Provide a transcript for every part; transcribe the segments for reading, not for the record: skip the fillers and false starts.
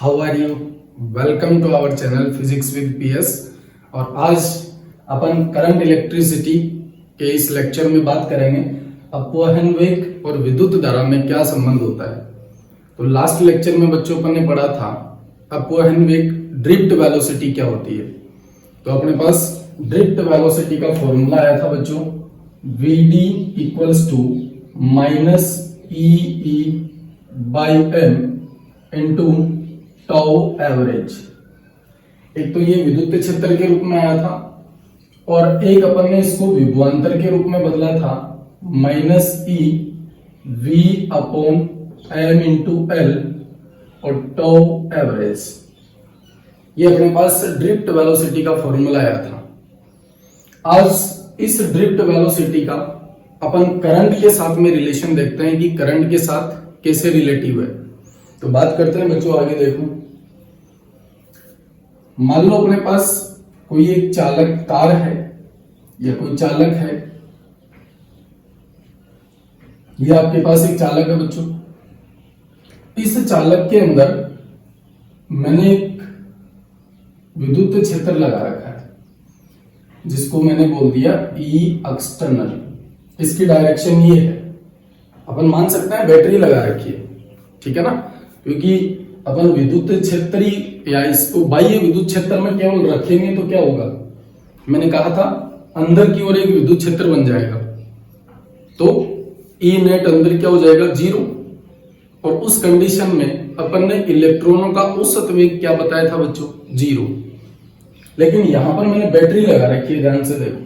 How are you. Welcome to our channel physics with PS. और आज अपन current electricity के इस लेक्चर में बात करेंगे अपवहन वेग और विद्युत धारा में क्या संबंध होता है। तो लास्ट लेक्चर में बच्चों अपन ने पढ़ा था अपवहन वेग ड्रिफ्ट वेलोसिटी क्या होती है। तो अपने पास ड्रिफ्ट वेलोसिटी का फॉर्मूला आया था बच्चों, vd equals to minus E by M into tau average. एक तो ये विद्युत क्षेत्र के रूप में आया था और एक अपन ने इसको विभवांतर के रूप में बदला था minus E V upon M into L और टाउ एवरेज। ये अपने पास ड्रिफ्ट वेलोसिटी का फॉर्मूला आया था। आज इस ड्रिफ्ट वेलोसिटी का अपन करंट के साथ में रिलेशन देखते हैं कि करंट के साथ कैसे रिलेटिव है। तो बात करते हैं बच्चों, आगे देखो। मान लो अपने पास कोई एक चालक तार है या कोई चालक है, ये आपके पास एक चालक है बच्चों। इस चालक के अंदर मैंने एक विद्युत क्षेत्र लगा रखा है जिसको मैंने बोल दिया ई एक्सटर्नल। इसकी डायरेक्शन ये है। अपन मान सकते हैं बैटरी लगा रखी है, ठीक है ना, क्योंकि अपन विद्युत क्षेत्र या इसको बाह्य विद्युत क्षेत्र में केवल रखेंगे तो क्या होगा, मैंने कहा था अंदर की ओर एक विद्युत क्षेत्र बन जाएगा तो ई नेट अंदर क्या हो जाएगा, जीरो। और उस कंडीशन में अपन ने इलेक्ट्रॉनों का औसत वेग क्या बताया था बच्चों, जीरो। लेकिन यहां पर मैंने बैटरी लगा रखी है, ध्यान से देखो,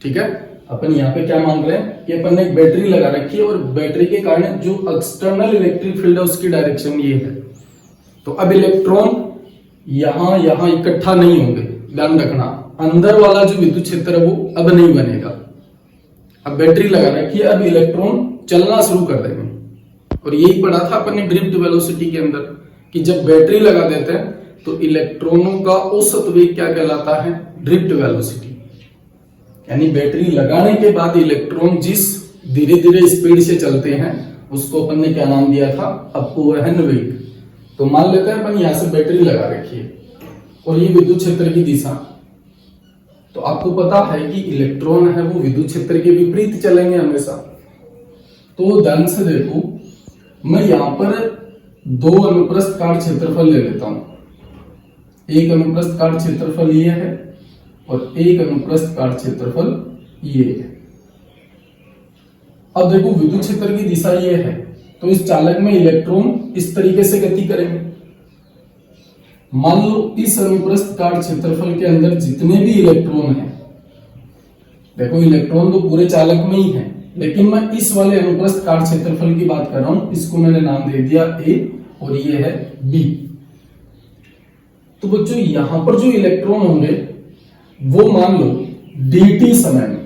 ठीक है। अपन यहाँ पे क्या मान रहे हैं कि अपन ने एक बैटरी लगा रखी है और बैटरी के कारण जो एक्सटर्नल इलेक्ट्रिक फील्ड है उसकी डायरेक्शन ये है। तो अब इलेक्ट्रॉन यहां इकट्ठा नहीं होंगे, ध्यान रखना। अंदर वाला जो विद्युत क्षेत्र है वो अब नहीं बनेगा। अब बैटरी लगा रखी है, अब इलेक्ट्रॉन चलना शुरू कर देंगे। और यही पढ़ा था अपन ने ड्रिफ्ट वेलोसिटी के अंदर कि जब बैटरी लगा देते हैं तो इलेक्ट्रॉनों का औसत वेग क्या कहलाता है, ड्रिफ्ट वेलोसिटी। यानी बैटरी लगाने के बाद इलेक्ट्रॉन जिस धीरे धीरे स्पीड से चलते हैं उसको अपन ने क्या नाम दिया था, अपवहन वेग। तो मान लेते हैं अपन यहां से बैटरी लगा रखी है और ये विद्युत क्षेत्र की दिशा। तो आपको पता है कि इलेक्ट्रॉन है वो विद्युत क्षेत्र के विपरीत चलेंगे हमेशा। तो ध्यान से देखो, मैं यहां पर दो अनुप्रस्थ काट क्षेत्रफल ले लेता हूं। एक अनुप्रस्थ काट क्षेत्रफल ये है और एक अनुप्रस्थ काट क्षेत्रफल ये है। अब देखो विद्युत क्षेत्र की दिशा ये है तो इस चालक में इलेक्ट्रॉन इस तरीके से गति करेंगे। मान लो इस अनुप्रस्थ काट क्षेत्रफल के अंदर जितने भी इलेक्ट्रॉन हैं, देखो इलेक्ट्रॉन तो पूरे चालक में ही है, लेकिन मैं इस वाले अनुप्रस्थ काट क्षेत्रफल की बात कर रहा हूं। इसको मैंने नाम दे दिया ए और ये है बी। तो बच्चों यहां पर जो इलेक्ट्रॉन होंगे वो मान लो dt समय में,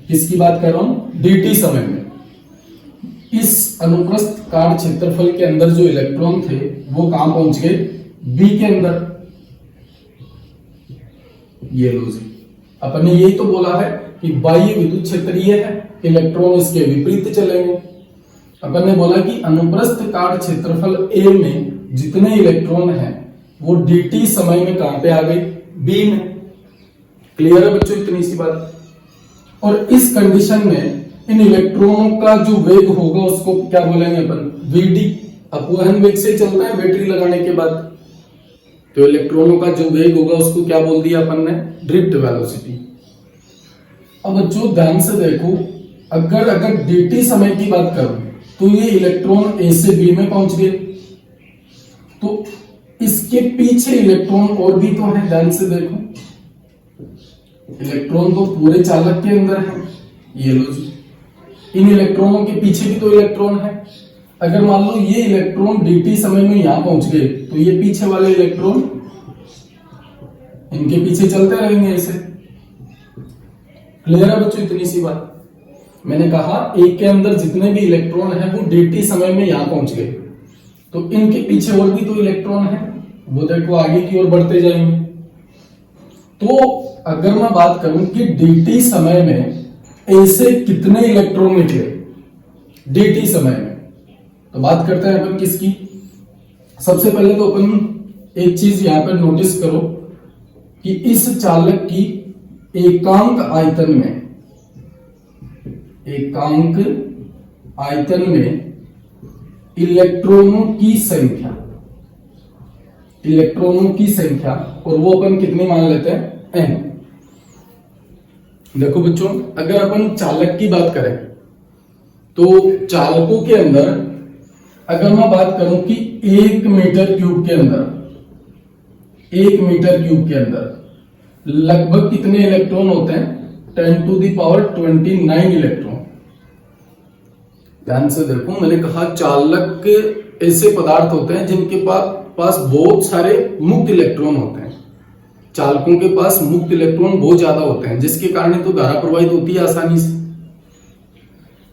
किसकी बात कर रहा हूं, dt समय में इस अनुप्रस्थ काट क्षेत्रफल के अंदर जो इलेक्ट्रॉन थे वो कहां पहुंच गए, B के अंदर। ये लो जी, अपन ने यही तो बोला है कि बाह्य विद्युत क्षेत्र ये है, इलेक्ट्रॉन इसके विपरीत चलेंगे। अपन ने बोला कि अनुप्रस्थ काट क्षेत्रफल A में जितने इलेक्ट्रॉन हैं वो dt समय में कहां पे आ गए, B में। क्लियर है बच्चों इतनी सी बात। और इस कंडीशन में इन इलेक्ट्रॉनों का जो वेग होगा उसको क्या बोलेंगे अपन, vd। अपवहन वेग से चलता है बैटरी लगाने के बाद, तो इलेक्ट्रॉनों का जो वेग होगा उसको क्या बोल दिया अपन ने, ड्रिफ्ट वेलोसिटी। अब बच्चों ध्यान से देखो, अगर dt समय की बात करूं तो ये इलेक्ट्रॉन A से B में पहुंच गए, तो इसके पीछे इलेक्ट्रॉन और भी तो है। ध्यान से देखो, इलेक्ट्रॉन तो पूरे चालक के अंदर है, ये लो जी। इन इलेक्ट्रॉनों के पीछे भी तो इलेक्ट्रॉन है। अगर मान लो ये इलेक्ट्रॉन dt समय में यहां पहुंच गए तो ये पीछे वाले इलेक्ट्रॉन इनके पीछे चलते रहेंगे ऐसे। क्लियर है बच्चों इतनी सी बात। मैंने कहा एक के अंदर जितने भी इलेक्ट्रॉन है वो dt समय में यहां पहुंच गए तो इनके पीछे और भी तो इलेक्ट्रॉन है, वो देखो आगे की ओर बढ़ते जाएंगे। तो अगर मैं बात करूं कि dt समय में ऐसे कितने इलेक्ट्रॉन निकले dt समय में, तो बात करते हैं अपन किसकी, सबसे पहले तो अपन एक चीज यहां पर नोटिस करो कि इस चालक की एकांक आयतन में इलेक्ट्रॉनों की संख्या और वो अपन कितनी मान लेते हैं n। देखो बच्चों, अगर अपन चालक की बात करें तो चालकों के अंदर अगर मैं बात करूं कि 1 मीटर क्यूब के अंदर लगभग कितने इलेक्ट्रॉन होते हैं? 10⁻29 इलेक्ट्रॉन। ध्यान से देखो, मैंने कहा चालक ऐसे पदार्थ होते हैं जिनके पास बहुत सारे मुक्त इलेक्ट्रॉन होते हैं। चालकों के पास मुक्त इलेक्ट्रॉन बहुत ज्यादा होते हैं, जिसके कारण तो धारा प्रवाहित होती है आसानी से।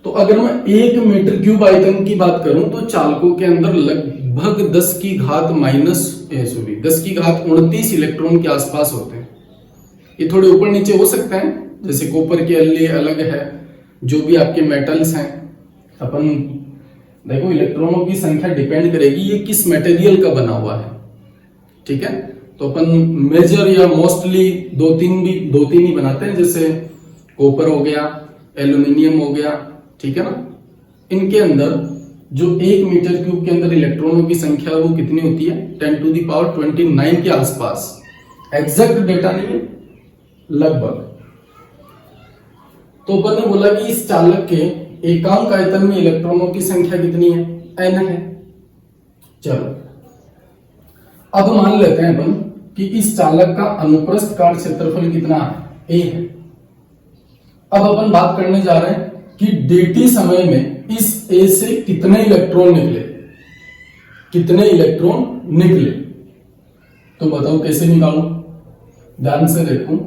तो अगर मैं 1 मीटर क्यूब आयतन की बात करूं तो चालकों के अंदर लगभग 10⁻29 इलेक्ट्रॉन के आसपास होते हैं। ये थोड़े ऊपर नीचे हो सकते हैं, जैसे कॉपर के लिए अलग है, जो भी आपके मेटल्स हैं। अपन देखो, इलेक्ट्रॉनों की संख्या डिपेंड करेगी ये किस मटेरियल का बना हुआ है, ठीक है। तो अपन मेजर या मोस्टली दो तीन ही बनाते हैं, जैसे कॉपर हो गया, एल्यूमिनियम हो गया, ठीक है ना। इनके अंदर जो 1 मीटर क्यूब के अंदर इलेक्ट्रॉनों की संख्या वो कितनी होती है? 10⁻29 के आसपास। एग्जैक्ट डेटा नहीं है, लगभग। तो अपन ने बोला कि इस चालक के एकांक आयतन में इलेक्ट्रॉनों की संख्या कितनी है? n है। चलो, अब मान लेते हैं अपन कि इस चालक का अनुप्रस्थ काट क्षेत्रफल कितना है? a है। अब अपन बात करने जा रहे हैं कि dt समय में इस a से कितने इलेक्ट्रॉन निकले। तो बताओ कैसे निकालो? ध्यान से देखो,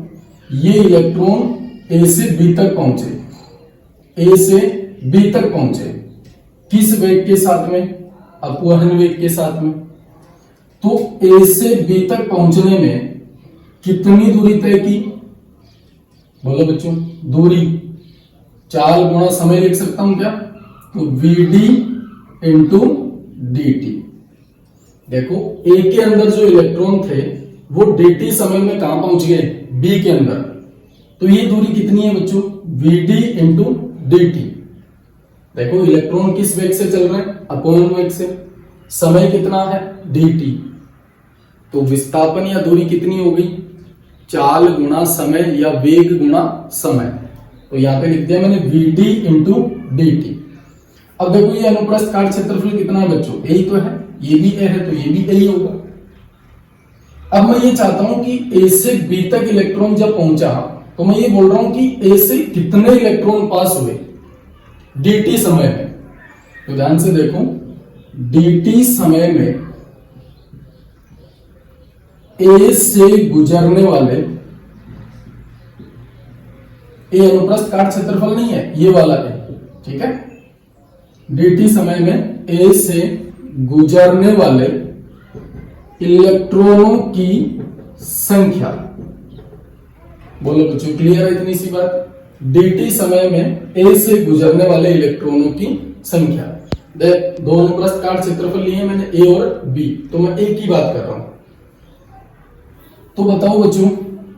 ये इलेक्ट्रॉन a से b तक पहुंचे किस वेग के साथ में? अपवहन वेग के साथ में। तो a से b तक पहुंचने में कितनी दूरी तय की? बोलो बच्चों, दूरी 4 गुणा समय लिख सकता हूं क्या? तो vd इंटू dt। देखो, a के अंदर जो इलेक्ट्रॉन थे वो dt समय में कहां पहुंच गए? b के अंदर। तो ये दूरी कितनी है बच्चों? vd into dt। देखो, इलेक्ट्रॉन किस वेग से चल रहे हैं? अपवहन वेग से। समय कितना है? dt। तो विस्थापन या दूरी कितनी हो गई? चाल गुणा समय या वेग गुणा समय। तो यहां पे लिख दिया मैंने vd इंटू dt। अब देखो, ये अनुप्रस्थ काट क्षेत्रफल कितना है बच्चों? a ही तो है, ये भी a है, तो ये भी a ही होगा। अब मैं ये चाहता हूं कि a से b तक इलेक्ट्रॉन जब पहुंचा, तो मैं ये बोल रहा हूं कि a से कितने इलेक्ट्रॉन पास हुए dt समय में। तो ध्यान से देखो, dt समय में a से गुजरने वाले, a अनुप्रस्थ काट क्षेत्रफल नहीं है, ये वाला है, ठीक है। dt समय में a से गुजरने वाले इलेक्ट्रॉनों की संख्या। बोलो बच्चों, क्लियर है इतनी सी बात? dt समय में a से गुजरने वाले इलेक्ट्रॉनों की संख्या। दो अनुप्रस्थ काट क्षेत्रफल लिए मैंने, a और b, तो मैं a की बात कर रहा हूं। तो बताओ बच्चों,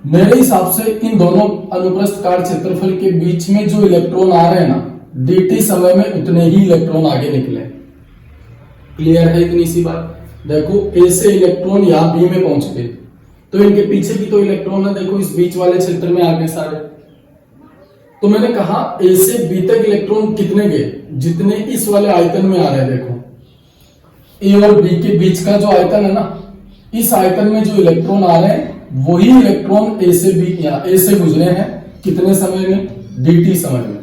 मेरे हिसाब से इन दोनों अनुप्रस्थ काट क्षेत्रफल के बीच में जो इलेक्ट्रॉन आ रहे हैं ना, dt समय में उतने ही इलेक्ट्रॉन आगे निकले। क्लियर है इतनी सी बात? देखो, a से इलेक्ट्रॉन यहां b में पहुंच गए, तो इनके पीछे भी तो इलेक्ट्रॉन है, देखो इस बीच वाले क्षेत्र में आ गए सारे। तो मैंने कहा a से b तक इलेक्ट्रॉन कितने गए? जितने इस वाले आयतन में आ रहे हैं। देखो, a और b के बीच का जो आयतन है ना, इस आयतन में जो इलेक्ट्रॉन आ रहे हैं वही इलेक्ट्रॉन a से b या a से गुजरे हैं कितने समय में? dt समय में।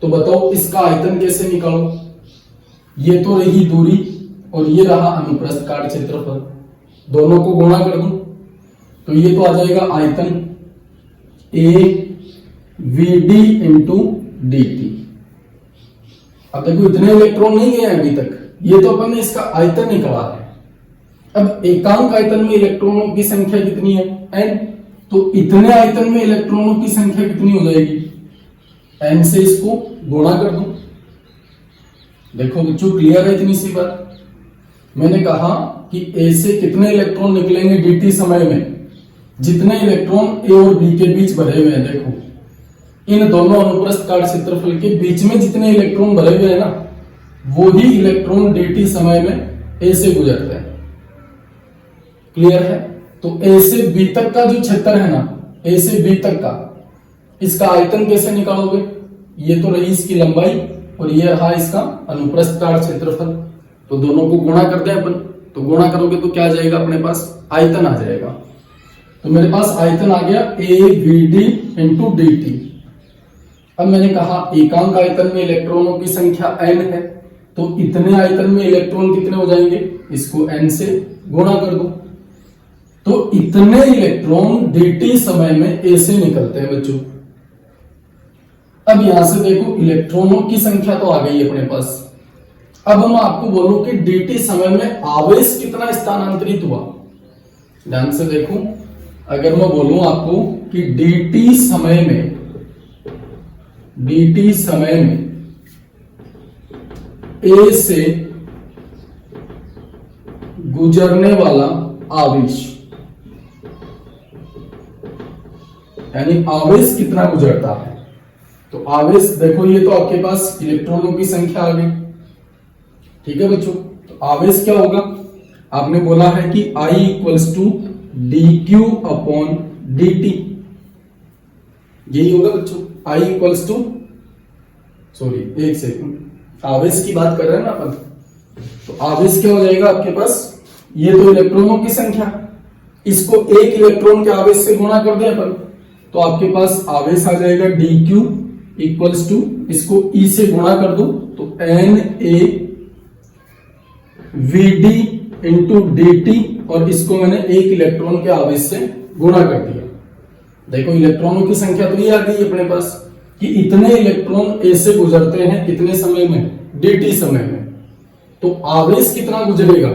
तो बताओ इसका आयतन कैसे निकालो? ये तो रही दूरी और ये रहा अनुप्रस्थ काट क्षेत्रफल, दोनों को गुणा कर दूं तो ये तो आ जाएगा आयतन a vd इंटू dt। अब देखो, इतने इलेक्ट्रॉन नहीं गए अभी तक, ये तो अपन ने इसका आयतन निकाला है। अब एकांक आयतन में इलेक्ट्रॉनों की संख्या कितनी है? n। तो इतने आयतन में इलेक्ट्रॉनों की संख्या कितनी हो जाएगी? n से इसको गुणा कर दूं। देखो बच्चों, क्लियर है इतनी सी बात? मैंने कहा कि ए से कितने इलेक्ट्रॉन निकलेंगे dt समय में, जितने इलेक्ट्रॉन ए और बी के बीच भरे हुए हैं, देखो इन दोनों अनुप्रस्थ काट क्षेत्रफल के बीच में जितने इलेक्ट्रॉन भरे हुए हैं ना, वो ही इलेक्ट्रॉन dt समय में ए से गुजरते हैं। क्लियर है? तो ए से बी तक का जो क्षेत्र है ना, ए से बी तक का, इसका आयतन कैसे निकालोगे? ये तो रही इसकी लंबाई और ये रहा इसका अनुप्रस्थ काट क्षेत्रफल, तो दोनों को गुणा कर दें अपन। तो गुणा करोगे तो क्या आ जाएगा अपने पास? आयतन आ जाएगा। तो मेरे पास आयतन आ गया ए V D into D T. अब मैंने कहा एकांक आयतन में इलेक्ट्रॉनों की संख्या n है, तो इतने आयतन में इलेक्ट्रॉन कितने हो जाएंगे? इसको n से गुणा कर दो। तो इतने इलेक्ट्रॉन dt समय में a से निकलते हैं बच्चों। अब यहां से देखो इलेक्ट्रॉनों की संख्या तो आ गई अपने पास। अब मैं आपको बोलूं कि dt समय में आवेश कितना स्थानांतरित हुआ। ध्यान से देखो, अगर मैं बोलूं आपको कि dt समय में a से गुजरने वाला आवेश, यानी आवेश कितना गुजरता है, तो आवेश देखो ये तो आपके पास इलेक्ट्रॉनों की संख्या आ गई। ठीक है बच्चों, तो आवेश क्या होगा? आपने बोला है कि I equals to D Q upon D T, यही होगा बच्चों। I इक्वल्स टू, सॉरी एक सेकंड, आवेश की बात कर रहे हैं ना अपन, तो आवेश क्या हो जाएगा आपके पास? ये तो इलेक्ट्रॉनों की संख्या, इसको एक इलेक्ट्रॉन के आवेश से गुणा कर दे अपन, तो आपके पास आवेश आ जाएगा डी क्यू इक्वल्स टू, इसको ई से गुणा कर दो तो N A V D into D T, और इसको मैंने एक इलेक्ट्रॉन के आवेश से गुणा कर दिया। देखो इलेक्ट्रॉनों की संख्या तो ये आ गई अपने पास कि इतने इलेक्ट्रॉन ए से गुजरते हैं कितने समय में? dt समय में। तो आवेश कितना गुजरेगा?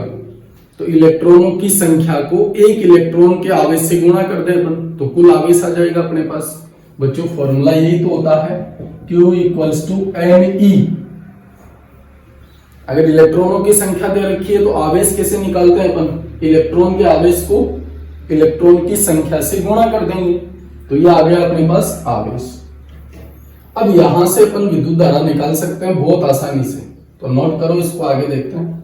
तो इलेक्ट्रॉनों की संख्या को एक इलेक्ट्रॉन के आवेश से गुणा कर दे अपन, तो कुल आवेश आ जाएगा अपने पास। बच्चों फॉर्मूला यही तो होता है, Q equals to N E. अगर इलेक्ट्रॉनों की संख्या दे रखी है तो आवेश कैसे निकालते हैं अपन? इलेक्ट्रॉन के आवेश को इलेक्ट्रॉन की संख्या से गुणा कर देंगे, तो ये आ गया अपने पास आवेश। अब यहां से अपन विद्युत धारा निकाल सकते हैं बहुत आसानी से, तो नोट करो, इसको आगे देखते हैं।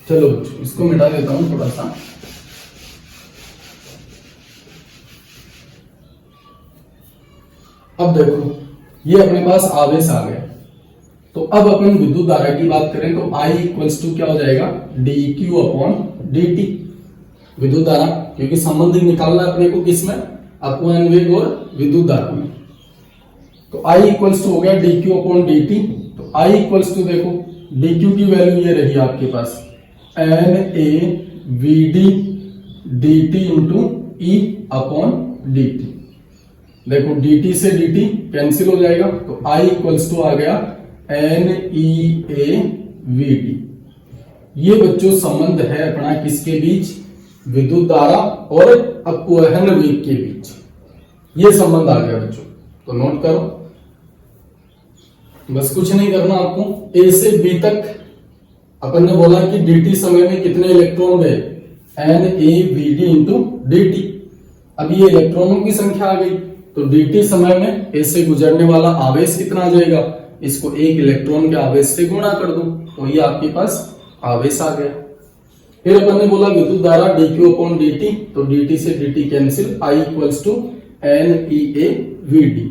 चलो इसको मिटा देता हूं थोड़ा सा। अब देखो ये अपने पास आवेश आ गया, तो अब अपन विद्युत धारा की बात करें तो I इक्वल्स टू क्या हो जाएगा? D Q upon D T. विद्युत धारा, क्योंकि संबंध निकालना अपने को किसमें? अपवहन वेग और विद्युत धारा में। तो I इक्वल्स टू हो गया D Q upon D T. तो I इक्वल्स टू देखो डी क्यू की वैल्यू ये रही आपके पास N A V D D T into E upon D T. देखो dt से dt कैंसिल हो जाएगा, तो I इक्वल्स टू आ गया N E A V D. ये बच्चों संबंध है अपना किसके बीच? विद्युत धारा और अपवहन वेग के बीच, ये संबंध आ गया बच्चों। तो नोट करो, बस कुछ नहीं करना आपको। A से B तक अपन ने बोला कि dt समय में कितने इलेक्ट्रॉन गए? N A V D into D T. अब ये इलेक्ट्रॉनों की संख्या आ गई, तो dt समय में A से गुजरने वाला आवेश कितना आ जाएगा? इसको एक इलेक्ट्रॉन के आवेश से गुणा कर दो, तो ये आपके पास आवेश आ गया। फिर अपन ने बोला विद्युत धारा dq अपॉन dt, तो dt से dt cancel, I equals to N E A V D.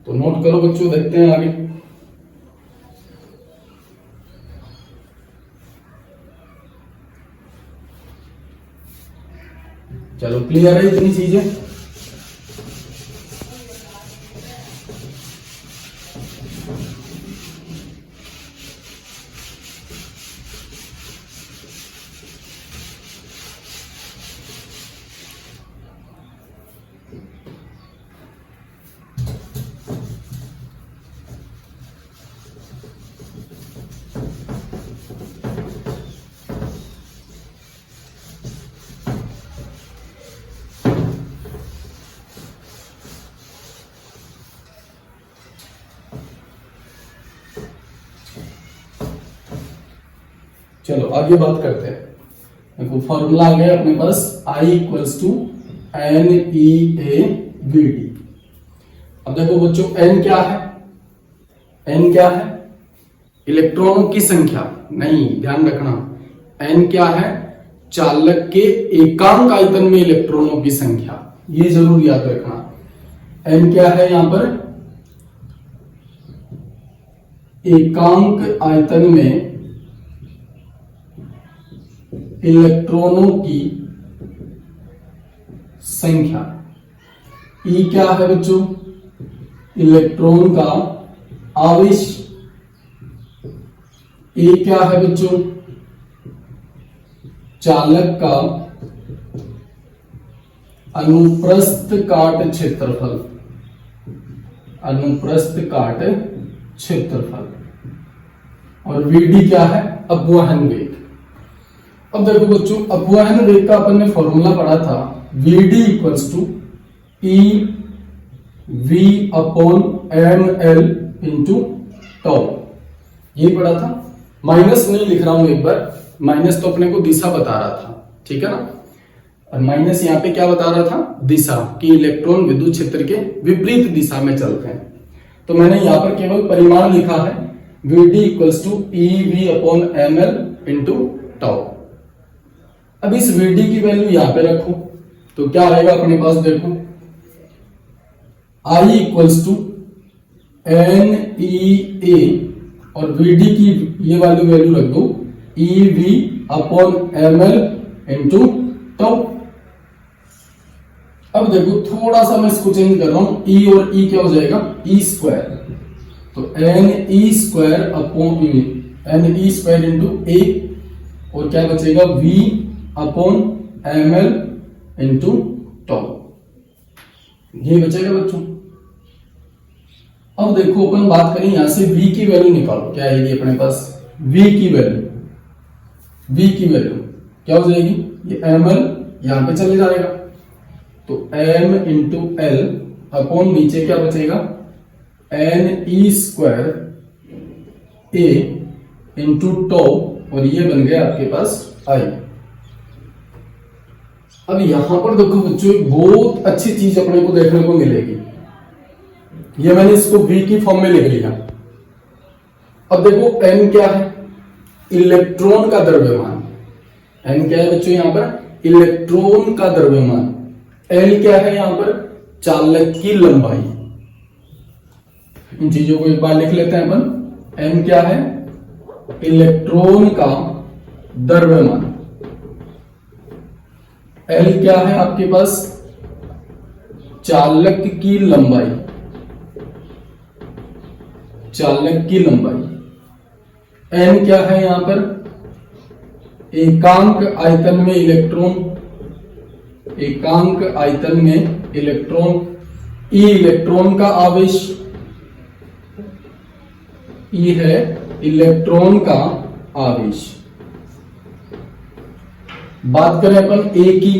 तो नोट करो बच्चों, देखते हैं आगे। चलो क्लियर है इतनी चीजें? चलो आगे बात करते हैं। देखो फॉर्मूला आ गया अपने पास, I इक्वल्स टू NEAVD। अब देखो बच्चों N क्या है, N क्या है, इलेक्ट्रॉनों की संख्या नहीं, ध्यान रखना, N क्या है, चालक के एकांक आयतन में इलेक्ट्रॉनों की संख्या, ये जरूर याद रखना। N क्या है यहां पर, एकांक आयतन में इलेक्ट्रॉनों की संख्या। E क्या है बच्चों, इलेक्ट्रॉन का आवेश। A क्या है बच्चों, चालक का अनुप्रस्थ काट क्षेत्रफल, अनुप्रस्थ काट क्षेत्रफल। और VD क्या है, अपवहन वेग। अब देखो बच्चों अपवहन वेग का अपन ने फॉर्मूला पढ़ा था, VD equals to EV upon ml into tau, ये पढ़ा था। माइनस नहीं लिख रहा हूं एक बार, माइनस तो अपने को दिशा बता रहा था, ठीक है ना, और माइनस यहाँ पे क्या बता रहा था, दिशा, कि इलेक्ट्रॉन विद्युत क्षेत्र के विपरीत दिशा में चलते हैं। तो मैंने यहाँ पर केवल परिमाण लिखा है, VD equals to EV upon ml into tau. अब इस VD की वैल्यू यहां पे रखो तो क्या आएगा अपने पास, देखो I इक्वल्स टू NEA और VD की ये वाली वैल्यू रख दो EV upon ml into tau. अब देखो थोड़ा सा मैं इसको चेंज कर रहा हूं, E और E क्या हो जाएगा, E स्क्वायर, तो NE square upon NE square into A, और क्या बचेगा V upon ml into tau, ये बचेगा बच्चों। अब देखो अपन बात करें यहां से V की वैल्यू निकालो, क्या आएगी अपने पास, V की वैल्यू क्या हो जाएगी, ये ml यहां पे चले जाएगा, तो m इंटू एल अपॉन नीचे क्या बचेगा, NE square A into tau, और ये बन गया आपके पास I। अब यहां पर देखो बच्चों एक बहुत अच्छी चीज अपने को देखने को मिलेगी, ये मैंने इसको V की फॉर्म में लिख लिया। अब देखो N क्या है, इलेक्ट्रॉन का द्रव्यमान, N क्या है बच्चों यहां पर, इलेक्ट्रॉन का द्रव्यमान। L क्या है यहां पर, चालक की लंबाई। इन चीजों को एक बार लिख लेते हैं अपन। M क्या है, इलेक्ट्रॉन का द्रव्यमान। L क्या है आपके पास, चालक की लंबाई, चालक की लंबाई। N क्या है यहां पर, एकांक आयतन में इलेक्ट्रॉन, एकांक आयतन में इलेक्ट्रॉन। E इलेक्ट्रॉन का आवेश, E है इलेक्ट्रॉन का आवेश। बात करें अपन A की,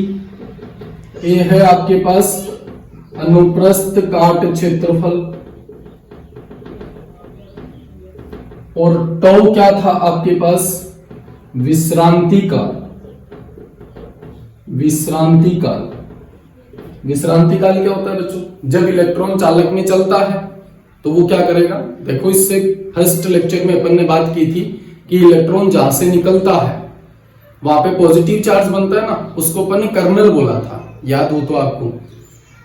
A है आपके पास अनुप्रस्थ काट क्षेत्रफल, और टाउ क्या था आपके पास, विश्रांति काल। विश्रांति काल, विश्रांति काल क्या होता है बच्चों, जब इलेक्ट्रॉन चालक में चलता है तो वो क्या करेगा, देखो इससे फर्स्ट लेक्चर में अपन ने बात की थी कि इलेक्ट्रॉन जहां से निकलता है वहां पे पॉजिटिव चार्ज बनता है ना, उसको अपन ने कर्नल बोला था, याद हो तो आपको।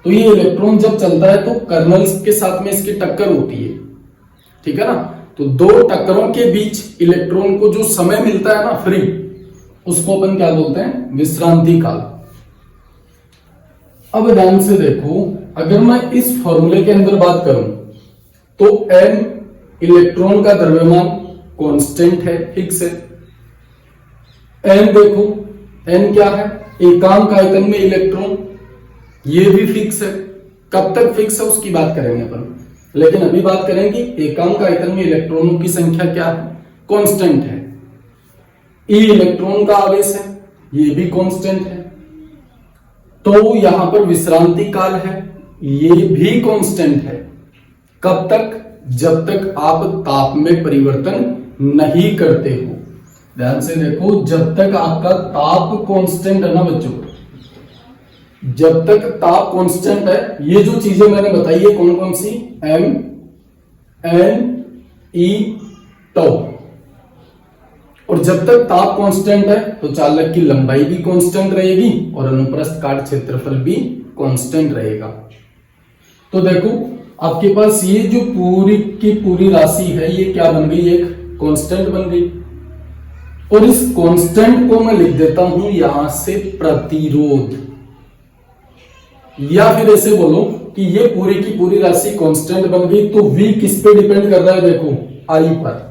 तो ये इलेक्ट्रॉन जब चलता है तो कर्नल के साथ में इसकी टक्कर होती है, ठीक है ना, तो दो टक्करों के बीच इलेक्ट्रॉन को जो समय मिलता है ना फ्री, उसको अपन क्या बोलते हैं, विश्रांति काल। अब ध्यान से देखो, अगर मैं इस फॉर्मूले के अंदर बात करूं तो n इलेक्ट्रॉन का द्रव्यमान कांस्टेंट है, फिक्स है। n देखो, n क्या है, एकांक आयतन में इलेक्ट्रॉन, ये भी फिक्स है। कब तक फिक्स है उसकी बात करेंगे अपन, लेकिन अभी बात करें कि एकांक आयतन में इलेक्ट्रॉनों की संख्या क्या है, कांस्टेंट है। E इलेक्ट्रॉन का आवेश है, ये भी कांस्टेंट है। तो यहां पर विश्रांति काल है, ये भी कांस्टेंट है। कब तक, जब तक आप ताप में परिवर्तन नहीं करते हो। ध्यान से देखो, जब तक आपका ताप कांस्टेंट है ना बच्चों, जब तक ताप कांस्टेंट है, ये जो चीजें मैंने बताई है कौन कौन सी, एम एन ई टाउ, और जब तक ताप कांस्टेंट है तो चालक की लंबाई भी कांस्टेंट रहेगी और अनुप्रस्थ काट क्षेत्रफल भी कांस्टेंट रहेगा। तो देखो आपके पास ये जो पूरी की पूरी राशि है ये क्या बन गई, एक कांस्टेंट बन गई, और इस कांस्टेंट को मैं लिख देता हूं यहां से प्रतिरोध, या फिर ऐसे बोलो कि ये पूरी की पूरी राशि कांस्टेंट बन गई, तो V किस पे डिपेंड कर रहा है, देखो I पर,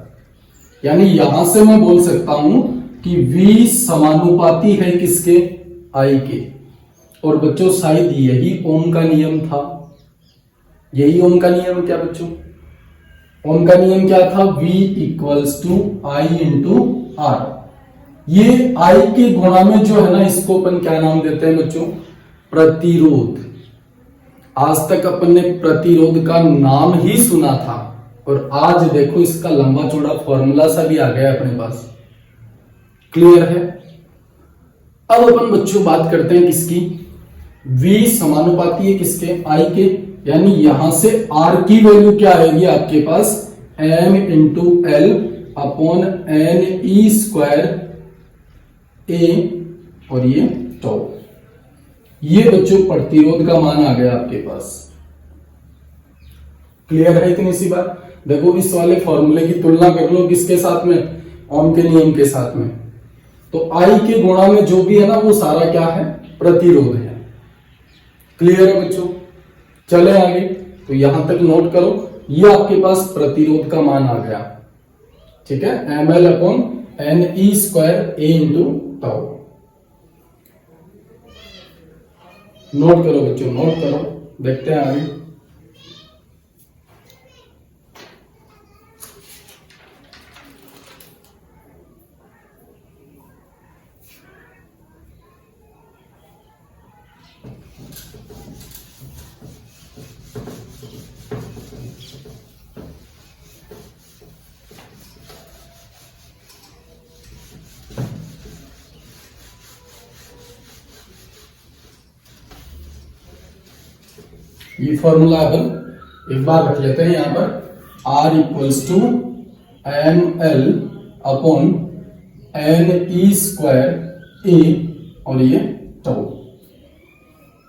यानी यहां से मैं बोल सकता हूं कि V समानुपाती है किसके, I के। और बच्चों शायद यही ओम का नियम था, यही ओम का नियम क्या बच्चों, ओम का नियम क्या था, V equals to I into R। ये I के गुणा में जो है ना, इसको अपन क्या नाम देते हैं बच्चों, प्रतिरोध। आज तक अपन ने प्रतिरोध का नाम ही सुना था, और आज देखो इसका लंबा चौड़ा फॉर्मूला सा भी आ गया अपने पास। क्लियर है। अब अपन बच्चों बात करते हैं किसकी, V समानुपाती है किसके, I के, यानी यहां से R की वैल्यू क्या आएगी आपके पास, M into L upon N E square A, और ये टाउ। ये बच्चों प्रतिरोध का मान आ गया आपके पास। क्लियर है इतनी सी बात। देखो इस वाले फॉर्मूले की तुलना कर लो किसके साथ में, ओम के नियम के साथ में, तो I के गुणा में जो भी है ना वो सारा क्या है, प्रतिरोध है। क्लियर है बच्चों। चले आगे, तो यहां तक नोट करो, ये आपके पास प्रतिरोध का मान आ गया, ठीक है, ml upon N E square A into tau. Note करो बच्चों, नोट करो, देखते हैं आगे। ये फॉर्मूला अपन एक बार रख लेते हैं यहां पर, R equals to M L upon N E square A, और ये टाउ।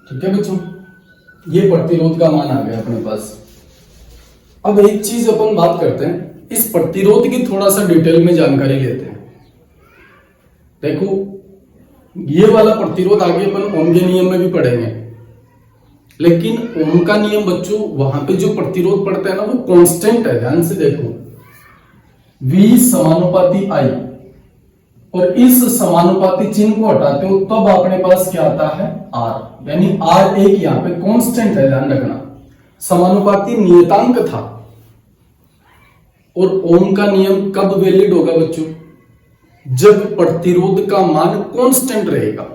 ठीक है बच्चों, ये प्रतिरोध का मान आ गया अपने पास। अब एक चीज अपन बात करते हैं, इस प्रतिरोध की थोड़ा सा डिटेल में जानकारी लेते हैं। देखो ये वाला प्रतिरोध आगे अपन ओम के नियम में भी पढ़ेंगे, लेकिन ओम का नियम बच्चों वहां पे जो प्रतिरोध पड़ता है ना वो कांस्टेंट है। ध्यान से देखो, V समानुपाती I, और इस समानुपाती चिन्ह को हटाते हो तब अपने पास क्या आता है, R, यानी R एक यहां पे कांस्टेंट है। ध्यान रखना, समानुपाती नियतांक था। और ओम का नियम कब वैलिड होगा बच्चों, जब प्रतिरोध का मान कांस्टेंट रहेगा।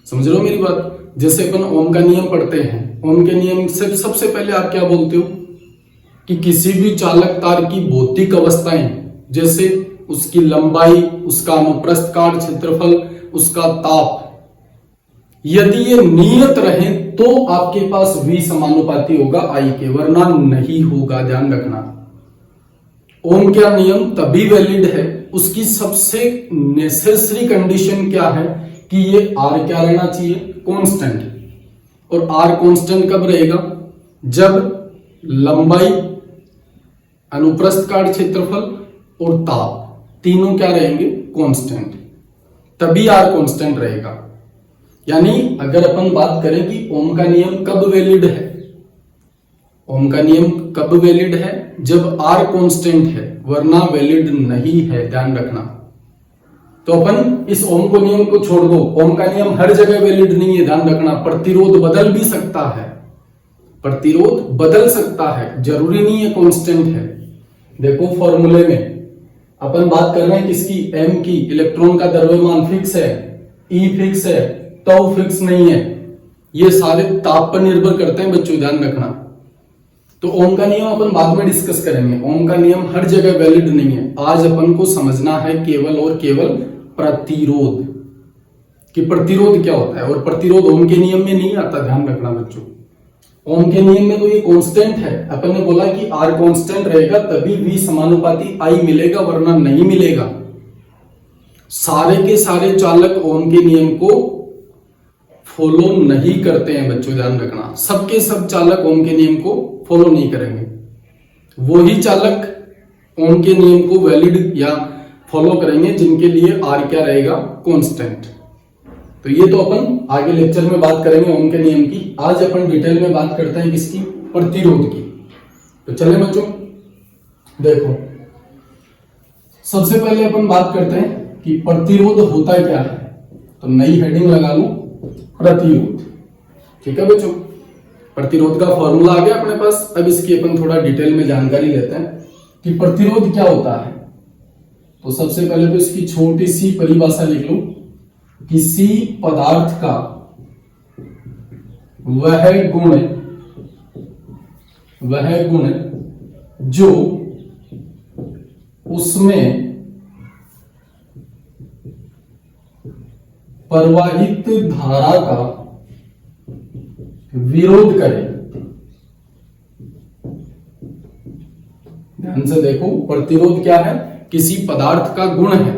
समझ लो मेरी बात। जैसे अपन ओम का नियम पढ़ते हैं, ओम के नियम से सबसे पहले आप क्या बोलते हो कि किसी भी चालक तार की भौतिक अवस्थाएं, जैसे उसकी लंबाई, उसका अनुप्रस्थ काट क्षेत्रफल, उसका ताप, यदि ये नियत रहे तो आपके पास V समानुपाती होगा I के, वरना नहीं होगा। ध्यान रखना, ओम का नियम तभी वैलिड है, उसकी सबसे नेसेसरी कंडीशन क्या है कि ये R क्या रहना चाहिए, कांस्टेंट। और R कांस्टेंट कब रहेगा, जब लंबाई, अनुप्रस्थ काट क्षेत्रफल और ताप तीनों क्या रहेंगे, कांस्टेंट, तभी R कांस्टेंट रहेगा। यानी अगर अपन बात करें कि ओम का नियम कब वैलिड है, ओम का नियम कब वैलिड है, जब R कांस्टेंट है, वरना वैलिड नहीं है। ध्यान रखना। तो अपन इस ओम को नियम को छोड़ दो, ओम का नियम हर जगह वैलिड नहीं है। ध्यान रखना, प्रतिरोध बदल भी सकता है, प्रतिरोध बदल सकता है, जरूरी नहीं है कांस्टेंट है। देखो फॉर्मूले में अपन बात कर रहे हैं किसकी, एम की, इलेक्ट्रॉन का द्रव्यमान फिक्स है, ई फिक्स है, टाउ फिक्स नहीं है। ये सारे ताप पर निर्भर करते हैं बच्चों, ध्यान रखना। तो ओम का नियम अपन बाद में डिस्कस करेंगे। ओम का नियम हर जगह वैलिड नहीं है। आज अपन को समझना है केवल और केवल प्रतिरोध, कि प्रतिरोध क्या होता है। और प्रतिरोध ओम के नियम में नहीं आता, ध्यान रखना बच्चों। ओम के नियम में तो ये कांस्टेंट है। अपन ने बोला कि आर कांस्टेंट रहेगा तभी V समानुपाती I मिलेगा, वरना नहीं मिलेगा। सारे के सारे चालक ओम के नियम को फॉलो नहीं करते हैं बच्चों, ध्यान रखना। सबके सब चालक ओम के नियम को फॉलो नहीं करेंगे। वही चालक ओम के नियम को वैलिड या फॉलो करेंगे जिनके लिए आर क्या रहेगा, कांस्टेंट। तो ये तो अपन आगे लेक्चर में बात करेंगे ओम के नियम की। आज अपन डिटेल में बात करते हैं किसकी, प्रतिरोध की। तो चले बच्चों, देखो सबसे पहले अपन बात करते हैं कि प्रतिरोध होता क्या है। तो नई हेडिंग लगा लो, प्रतिरोध। ठीक है बच्चों, प्रतिरोध का फॉर्मूला आ गया अपने पास। अब इसकी अपन थोड़ा डिटेल में जानकारी लेते हैं कि प्रतिरोध क्या होता है। तो सबसे पहले तो इसकी छोटी सी परिभाषा लिख लो। किसी पदार्थ का वह गुण जो उसमें प्रवाहित धारा का विरोध करे। ध्यान से देखो, प्रतिरोध क्या है, किसी पदार्थ का गुण है।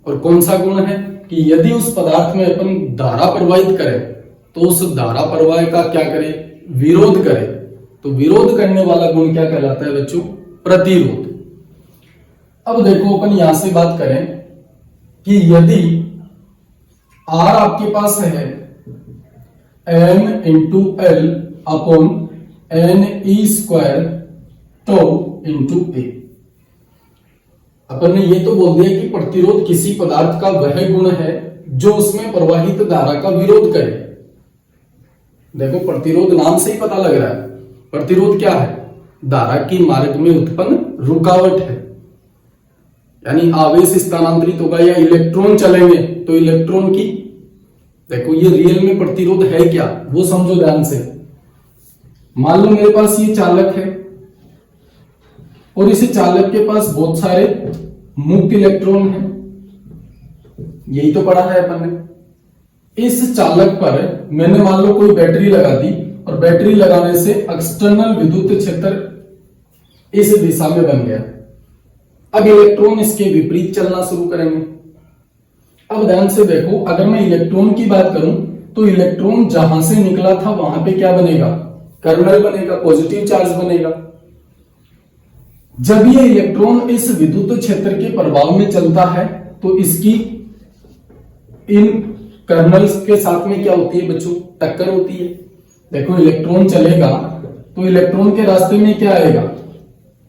और कौन सा गुण है कि यदि उस पदार्थ में अपन धारा प्रवाहित करें तो उस धारा प्रवाह का क्या करे, विरोध करे। तो विरोध करने वाला गुण क्या कहलाता है बच्चों, प्रतिरोध। अब देखो अपन यहां से बात करें कि यदि R आपके पास है M into L upon NE² tau into A. अपन ने ये तो बोल दिया कि प्रतिरोध किसी पदार्थ का वह गुण है जो उसमें प्रवाहित धारा का विरोध करे। देखो प्रतिरोध नाम से ही पता लग रहा है। प्रतिरोध क्या है, धारा की मार्ग में उत्पन्न रुकावट है। यानी आवेश स्थानांतरित होगा या इलेक्ट्रॉन चलेंगे तो इलेक्ट्रॉन की, देखो ये रियल में प्रतिरोध है क्या वो समझो ध्यान से। मान लो मेरे पास ये चालक है और इस चालक के पास बहुत सारे मुक्त इलेक्ट्रॉन हैं, यही तो पढ़ा है अपन ने। इस चालक पर मैंने मान लो कोई बैटरी लगा दी और बैटरी लगाने से एक्सटर्नल विद्युत क्षेत्र इस दिशा में बन गया। अब इलेक्ट्रॉन इसके विपरीत चलना शुरू करेंगे। अब ध्यान से देखो, अगर मैं इलेक्ट्रॉन की बात करूं तो इलेक्ट्रॉन जहां से निकला था वहां पे क्या बनेगा, कर्नल बनेगा, पॉजिटिव चार्ज बनेगा। जब ये इलेक्ट्रॉन इस विद्युत क्षेत्र के प्रभाव में चलता है तो इसकी इन कर्नल्स के साथ में क्या होती है बच्चों, टक्कर होती है। देखो इलेक्ट्रॉन चलेगा तो इलेक्ट्रॉन के रास्ते में क्या आएगा,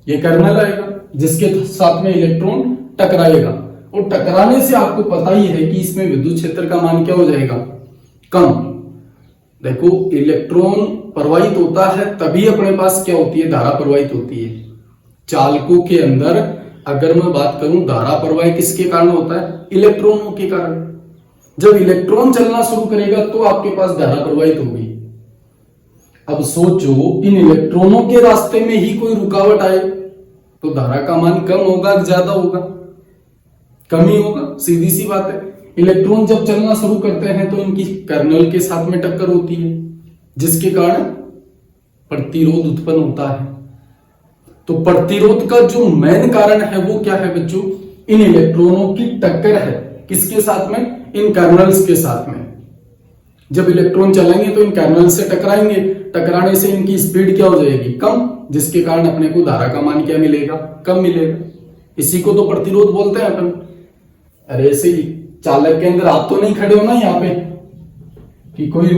ये कर्नल आएगा जिसके साथ में इलेक्ट्रॉन टकराएगा। और टकराने से आपको पता ही है कि इसमें विद्युत क्षेत्र का मान क्या हो जाएगा, कम। देखो इलेक्ट्रॉन प्रवाहित होता है तभी अपने पास क्या होती है, धारा प्रवाहित होती है। चालकों के अंदर अगर मैं बात करूं धारा प्रवाह किसके कारण होता है, इलेक्ट्रॉनों के कारण। जब इलेक्ट्रॉन चलना शुरू करेगा तो आपके पास धारा प्रवाहित होगी। अब सोचो इन इलेक्ट्रॉनों के रास्ते में ही कोई रुकावट आए तो धारा का मान कम होगा ज्यादा होगा, कम ही होगा, सीधी सी बात है। इलेक्ट्रॉन जब चलना शुरू करते हैं तो इनकी कर्नल के साथ में टक्कर होती है जिसके कारण प्रतिरोध उत्पन्न होता है। तो प्रतिरोध का जो मेन कारण है वो क्या है बच्चों, इन इलेक्ट्रॉनों की टक्कर है। किसके साथ में, इन कर्नल्स के साथ में। जब इलेक्ट्रॉन चलेंगे तो इन कर्नल से टकराएंगे, टकराने से इनकी स्पीड क्या हो जाएगी, कम, जिसके कारण अपने को धारा का मान क्या मिलेगा, कम मिलेगा। इसी को तो प्रतिरोध बोलते हैं अपन। अरे ऐसे ही चालक के अंदर आप तो नहीं खड़े हो ना यहाँ पे कि कोई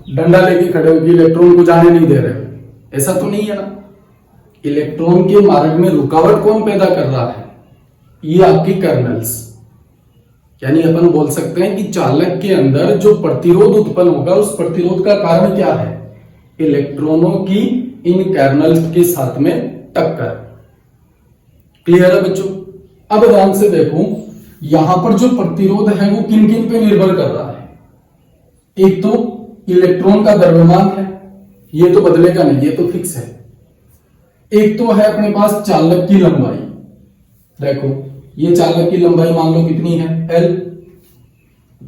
डंडा लेके खड़े हो कि इलेक्ट्रॉन को जाने नहीं दे रहे, ऐसा तो नहीं है ना। इलेक्ट्रॉन के मार्ग में रुकावट कौन पैदा कर रहा है, ये आपकी कर्नल्स। यानी अपन बोल सकते हैं कि चालक के अंदर जो प्रतिरोध उत्पन्न होगा उस प्रतिरोध का कारण क्या है, इलेक्ट्रॉनों की इन कर्नल्स के साथ में टक्कर। क्लियर है बच्चों। अब ध्यान से देखो यहां पर जो प्रतिरोध है वो किन किन पे निर्भर कर रहा है। एक तो इलेक्ट्रॉन का द्रव्यमान है, ये तो बदलेगा नहीं, ये तो फिक्स है। एक तो है अपने पास चालक की लंबाई। देखो ये चालक की लंबाई मान लो कितनी है, L।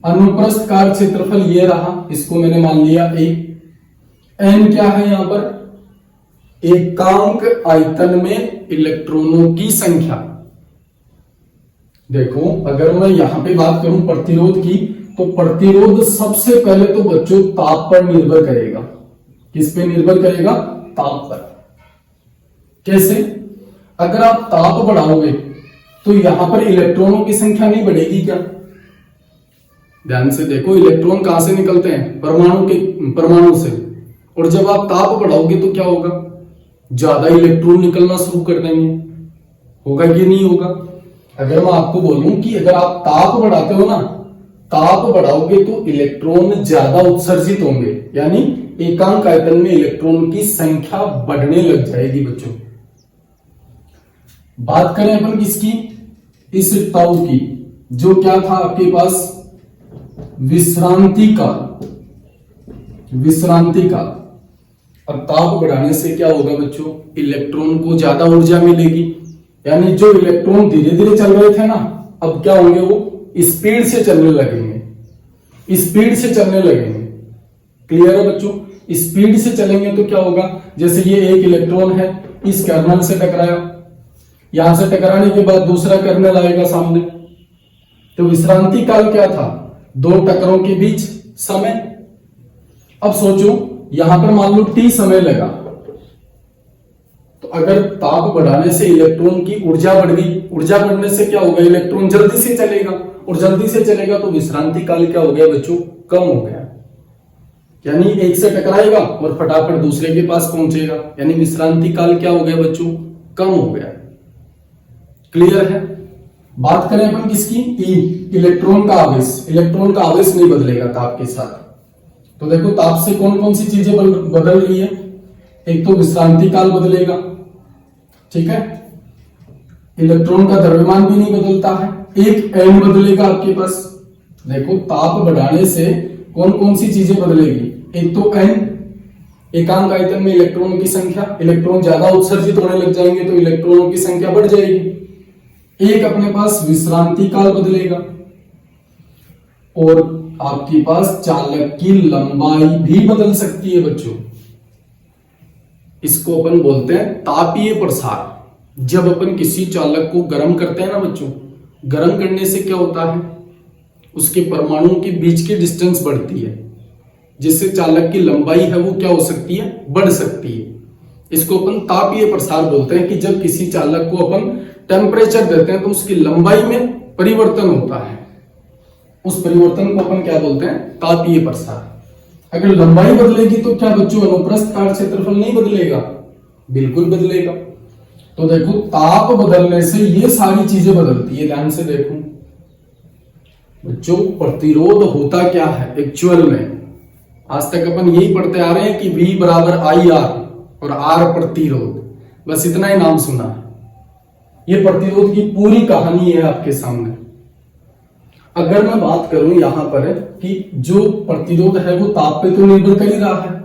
अनुप्रस्थ काट क्षेत्रफल ये रहा, इसको मैंने मान लिया A। N क्या है यहां पर, एकांक आयतन में इलेक्ट्रॉनों की संख्या। देखो अगर मैं यहां पे बात करूं प्रतिरोध की, तो प्रतिरोध सबसे पहले तो बच्चों ताप पर निर्भर करेगा। किस पे निर्भर करेगा, ताप पर। कैसे, अगर आप ताप बढ़ाओगे तो यहां पर इलेक्ट्रॉनों की संख्या नहीं बढ़ेगी क्या। ध्यान से देखो, इलेक्ट्रॉन कहां से निकलते हैं, परमाणु से। और जब आप ताप बढ़ाओगे तो क्या होगा, ज्यादा इलेक्ट्रॉन निकलना शुरू कर देंगे। होगा कि नहीं होगा। अगर मैं आपको बोलूं कि अगर आप ताप बढ़ाते हो ना, ताप बढ़ाओगे तो इलेक्ट्रॉन ज्यादा उत्सर्जित होंगे, यानी एकांक आयतन में इलेक्ट्रॉन की संख्या बढ़ने लग जाएगी बच्चों। बात करें अपन किसकी, इस टाउ की, जो क्या था आपके पास, विश्रांति काल। विश्रांति काल। अब ताप बढ़ाने से क्या होगा बच्चों, इलेक्ट्रॉन को ज्यादा ऊर्जा मिलेगी, यानी जो इलेक्ट्रॉन धीरे धीरे चल रहे थे ना, अब क्या होंगे, वो स्पीड से चलने लगेंगे। स्पीड से चलने लगेंगे। क्लियर है बच्चों, स्पीड से चलेंगे तो क्या होगा, जैसे ये एक इलेक्ट्रॉन है, इस कर्नल से टकराया, यहां से टकराने के बाद दूसरा कर्नल आएगा सामने, तो विश्रांति काल क्या था, दो टकरों के बीच समय। अब सोचो यहां पर मान लो t समय लगा, तो अगर ताप बढ़ाने से इलेक्ट्रॉन की ऊर्जा बढ़ गई, ऊर्जा बढ़ने से क्या होगा, इलेक्ट्रॉन जल्दी से चलेगा, और जल्दी से चलेगा तो विश्रांति काल क्या हो गया बच्चों, कम हो गया। यानी एक से टकराएगा और फटाफट दूसरे के पास पहुंचेगा, यानी विश्रांति काल क्या हो गया बच्चों, कम हो गया। क्लियर है। बात करें अपन किसकी, ई, इलेक्ट्रॉन का आवेश। इलेक्ट्रॉन का आवेश नहीं बदलेगा ताप के साथ। तो देखो ताप से कौन कौन सी चीजें बदल रही है, एक तो विश्रांति काल बदलेगा, ठीक है, इलेक्ट्रॉन का द्रव्यमान भी नहीं बदलता है, एक एन बदलेगा आपके पास। देखो ताप बढ़ाने से कौन कौन सी चीजें बदलेगी, एक तो एन, एकांक आयतन में इलेक्ट्रॉनों की संख्या, इलेक्ट्रॉन ज्यादा उत्सर्जित होने लग जाएंगे तो इलेक्ट्रॉनों की संख्या बढ़ जाएगी। एक अपने पास विश्रांति काल बदलेगा, और आपके पास चालक की लंबाई भी बदल सकती है बच्चों। इसको अपन बोलते हैं तापीय प्रसार। जब अपन किसी चालक को गर्म करते हैं ना बच्चों, गर्म करने से क्या होता है, उसके परमाणुओं के बीच की डिस्टेंस बढ़ती है, जिससे चालक की लंबाई है वो क्या हो सकती है, बढ़ सकती है। इसको अपन तापीय प्रसार बोलते हैं कि जब किसी चालक को अपन टेम्परेचर देते हैं तो उसकी लंबाई में परिवर्तन होता है, उस परिवर्तन को अपन क्या बोलते हैं, तापीय प्रसार। अगर लंबाई बदलेगी तो क्या बच्चों, अनुप्रस्थ काट क्षेत्रफल नहीं बदलेगा, बिल्कुल बदलेगा। तो देखो ताप बदलने से ये सारी चीजें बदलती है। ध्यान से देखो बच्चों, प्रतिरोध होता क्या है एक्चुअल में, आज तक अपन यही पढ़ते आ रहे हैं कि V बराबर IR और R प्रतिरोध, बस इतना ही नाम सुना है। ये प्रतिरोध की पूरी कहानी है आपके सामने। अगर मैं बात करूं यहां पर कि जो प्रतिरोध है वो ताप पे तो निर्भर कर ही रहा है,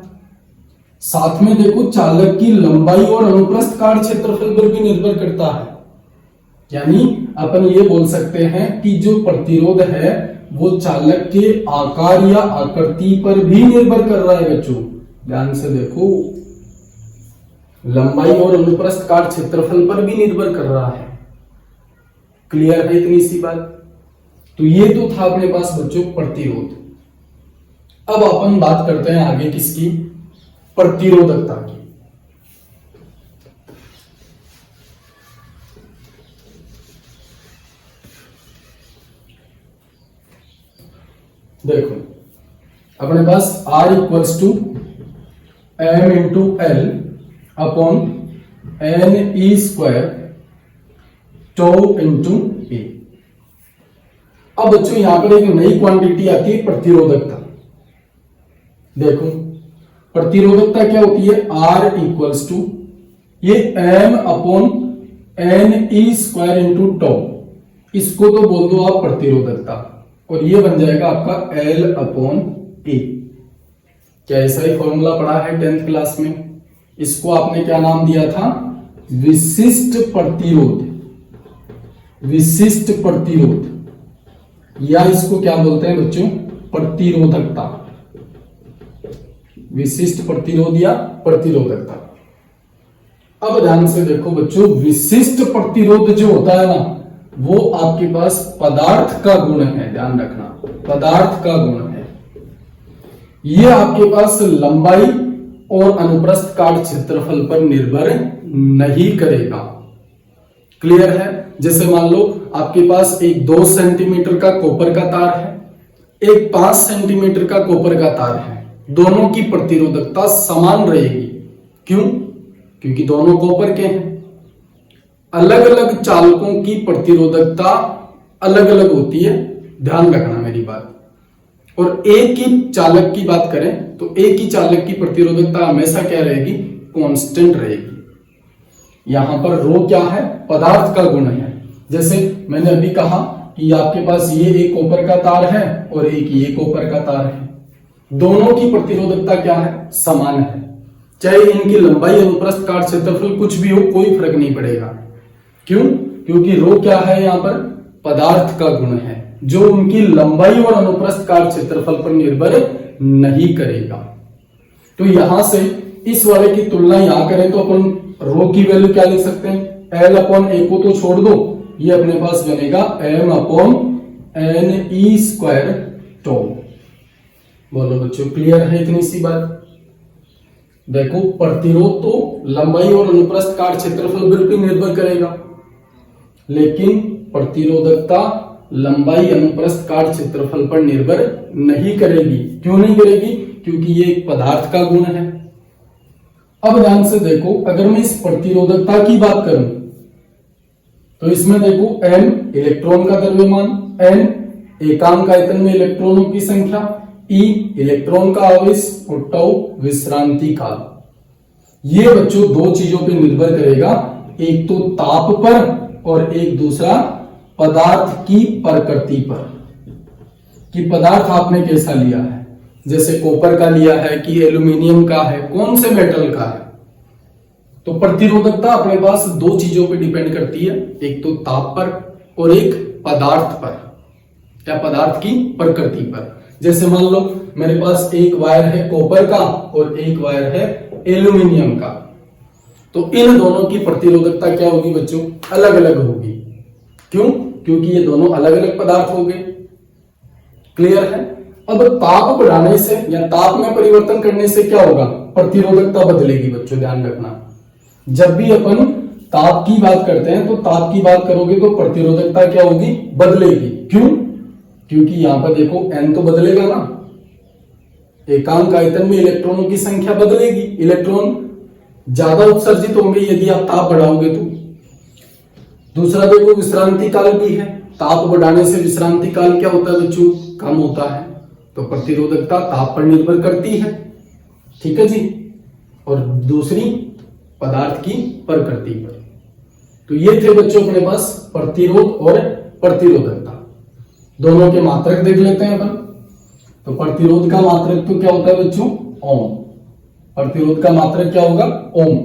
साथ में देखो चालक की लंबाई और अनुप्रस्थ काट क्षेत्रफल पर भी निर्भर करता है। यानी अपन ये बोल सकते हैं कि जो प्रतिरोध है वो चालक के आकार या आकृति पर भी निर्भर कर रहा है बच्चों। ध्यान से देखो, लंबाई और अनुप्रस्थ काट क्षेत्रफल पर भी निर्भर कर रहा है। क्लियर है इतनी सी बात। तो ये तो था अपने पास बच्चों प्रतिरोध। अब अपन बात करते हैं आगे किसकी, प्रतिरोधकता की। देखो अपने पास R equals to M into L upon NE square tau into A। अब बच्चों यहां पर एक नई क्वांटिटी आती है प्रतिरोधकता। देखो प्रतिरोधकता क्या होती है, R इक्वल्स टू ये M upon NE square into tau, इसको तो बोल दो आप प्रतिरोधकता, और ये बन जाएगा आपका L अपॉन E। क्या ऐसा ही फॉर्मूला पढ़ा है 10th क्लास में, इसको आपने क्या नाम दिया था, विशिष्ट प्रतिरोध, विशिष्ट प्रतिरोध या इसको क्या बोलते हैं बच्चों, प्रतिरोधकता, विशिष्ट प्रतिरोध या प्रतिरोधकता। अब ध्यान से देखो बच्चों, विशिष्ट प्रतिरोध जो होता है ना, वो आपके पास पदार्थ का गुण है, ध्यान रखना, पदार्थ का गुण है। ये आपके पास लंबाई और अनुप्रस्थ काट क्षेत्रफल पर निर्भर नहीं करेगा। क्लियर है? जैसे मान लो आपके पास एक 2 सेंटीमीटर का कॉपर का तार है, एक 5 सेंटीमीटर का कॉपर का तार है, दोनों की प्रतिरोधकता समान रहेगी। क्यों? क्योंकि दोनों कॉपर के हैं। अलग अलग चालकों की प्रतिरोधकता अलग अलग होती है, ध्यान रखना मेरी बात। और एक ही चालक की बात करें तो एक ही चालक की प्रतिरोधकता हमेशा क्या रहेगी, कांस्टेंट रहेगी। यहां पर रो क्या है, पदार्थ का गुण है। जैसे मैंने अभी कहा कि आपके पास ये एक कॉपर का तार है और एक ये कॉपर का तार है, दोनों की प्रतिरोधकता क्या है, समान है। चाहे इनकी लंबाई, अनुप्रस्थ काट क्षेत्रफल कुछ भी हो, कोई फर्क नहीं पड़ेगा। क्यों? क्योंकि रो क्या है, यहां पर पदार्थ का गुण है, जो उनकी लंबाई और अनुप्रस्थ काट क्षेत्रफल पर निर्भर नहीं करेगा। तो यहां से इस वाले की तुलना यहां करें तो अपन रो की वैल्यू क्या लिख सकते हैं, L अपॉन ए को तो छोड़ दो, ये अपने पास बनेगा m upon N E square tau. बोलो बच्चों, क्लियर है इतनी सी बात? देखो, प्रतिरोध तो लंबाई और अनुप्रस्थ काट क्षेत्रफल पर भी निर्भर करेगा, लेकिन प्रतिरोधकता लंबाई, अनुप्रस्थ काट क्षेत्रफल पर निर्भर नहीं करेगी। क्यों नहीं करेगी? क्योंकि ये एक पदार्थ का गुण है। अब ध्यान से देखो, अगर मैं इस प्रतिरोधकता की बात करूं तो इसमें देखो m इलेक्ट्रॉन का द्रव्यमान, n एकांक आयतन में इलेक्ट्रॉनों की संख्या, E इलेक्ट्रॉन का आवेश और टाउ विश्रांति काल। ये बच्चों दो चीजों पर निर्भर करेगा, एक तो ताप पर और एक दूसरा पदार्थ की प्रकृति पर, कि पदार्थ आपने कैसा लिया है। जैसे कॉपर का लिया है कि एल्यूमिनियम का है, कौन से मेटल का है। तो प्रतिरोधकता अपने पास दो चीजों पर डिपेंड करती है, एक तो ताप पर और एक पदार्थ पर या पदार्थ की प्रकृति पर। जैसे मान लो मेरे पास एक वायर है कॉपर का और एक वायर है एल्यूमिनियम का, तो इन दोनों की प्रतिरोधकता क्या होगी बच्चों, अलग अलग होगी। क्यों? क्योंकि ये दोनों अलग अलग पदार्थ हो गए। क्लियर है? अब ताप बढ़ाने से या ताप में परिवर्तन करने से क्या होगा, प्रतिरोधकता बदलेगी। बच्चों ध्यान रखना, जब भी अपन ताप की बात करते हैं तो ताप की बात करोगे तो प्रतिरोधकता क्या होगी, बदलेगी। क्यों? क्योंकि यहां पर देखो n तो बदलेगा ना, एकांक आयतन में इलेक्ट्रॉनों की संख्या बदलेगी, इलेक्ट्रॉन ज्यादा उत्सर्जित होंगे यदि आप ताप बढ़ाओगे तो। दूसरा देखो विश्रांति काल भी है, ताप बढ़ाने से विश्रांति काल क्या होता है बच्चों, कम होता है। तो प्रतिरोधकता ताप पर निर्भर करती है, ठीक है जी। और दूसरी पदार्थ की प्रकृति पर। तो ये थे बच्चों अपने पास प्रतिरोध और प्रतिरोधकता। दोनों के मात्रक देख लेते हैं अपन। तो प्रतिरोध का मात्रक तो क्या होता है बच्चों, ओम। प्रतिरोध का मात्रक क्या होगा, ओम।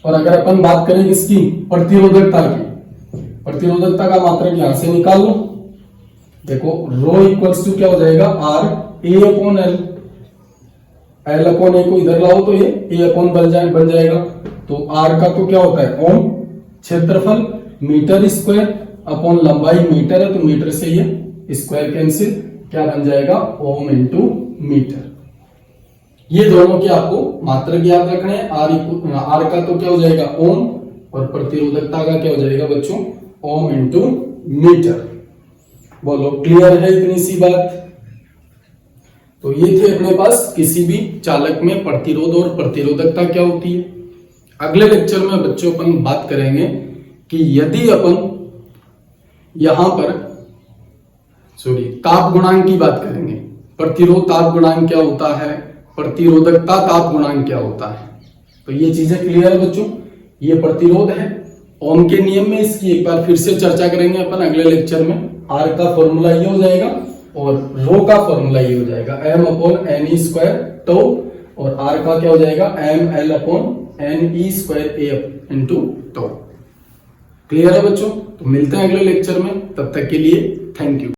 और अगर अपन बात करें किसकी, प्रतिरोधकता की, प्रतिरोधकता का मात्रक यहां से निकाल लो। देखो रो इक्वल्स टू क्या हो जाएगा, R A upon L. L upon A को इधर लाओ तो ये ए अपॉन बन जाएगा। तो आर का तो क्या होता है ओम, क्षेत्रफल मीटर स्क्वायर अपॉन लंबाई मीटर है तो मीटर से ये स्क्वायर कैंसिल, क्या बन जाएगा ओम इंटू मीटर। ये दोनों के आपको मात्रक याद रखने हैं। आर का तो क्या हो जाएगा ओम और प्रतिरोधकता का क्या हो जाएगा बच्चों, ओम इंटू मीटर। बोलो क्लियर है इतनी सी बात? तो ये थे अपने पास किसी भी चालक में प्रतिरोध और प्रतिरोधकता क्या होती है। अगले लेक्चर में बच्चों अपन बात करेंगे कि यदि अपन यहां पर ताप गुणांक की बात करेंगे, प्रतिरोध ताप गुणांक क्या होता है, प्रतिरोधकता ताप गुणांक क्या होता है। तो ये चीजें क्लियर है बच्चों। ये प्रतिरोध है, ओम के नियम में इसकी एक बार फिर से चर्चा करेंगे अपन अगले लेक्चर में। आर का फॉर्मूला ये हो जाएगा और रो का फॉर्मूला ये हो जाएगा, M upon N E square tau. और R का क्या हो जाएगा ml upon N E square A into tau. Clear है बच्चों? तो मिलते हैं अगले लेक्चर में, तब तक के लिए थैंक यू।